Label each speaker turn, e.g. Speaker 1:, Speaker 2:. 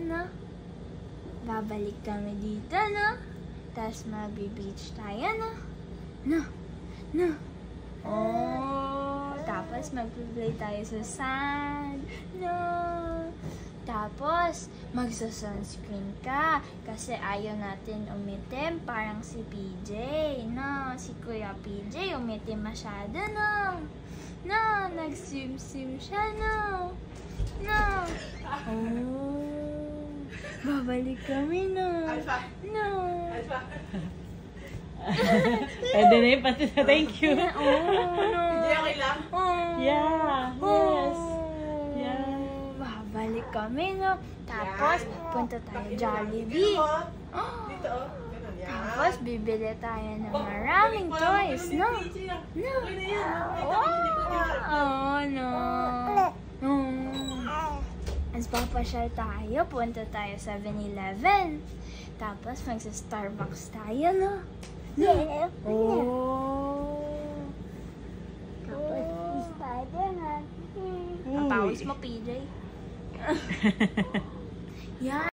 Speaker 1: no? Babalik kami dito, no? Tapos magbe-beach tayo, no? No? No? Oh, tapos magpe-play tayo sa sand. No? Tapos, magsa-sunscreen ka kasi ayaw natin umitim parang si PJ. No, si Kuya PJ umitim masyado, no? No, nag-swim-swim siya, no? No. Oh, babalik kami, no? No.
Speaker 2: Pwede na yun, pati sa thank you.
Speaker 1: Oh, no.
Speaker 3: Hindi, okay lang?
Speaker 1: Oh.
Speaker 2: Yeah, yes. Yeah.
Speaker 1: Babalik kami, no? Tapos,
Speaker 3: Yan.
Speaker 1: punta tayo
Speaker 3: Bakit
Speaker 1: Jollibee.
Speaker 3: mo?
Speaker 1: Oh.
Speaker 3: Dito, oh. Ganun, yan.
Speaker 1: Tapos, bibili tayo ng maraming toys, no? No.
Speaker 3: Okay na yan.
Speaker 1: Oh, no. As papasyal tayo, punta tayo sa 7-Eleven. Tapos, magsa-Starbucks tayo, no?
Speaker 4: Yeah.
Speaker 1: Oh.
Speaker 4: Tapos, Spider-Man.
Speaker 1: Ang pawis mo, PJ. Yan.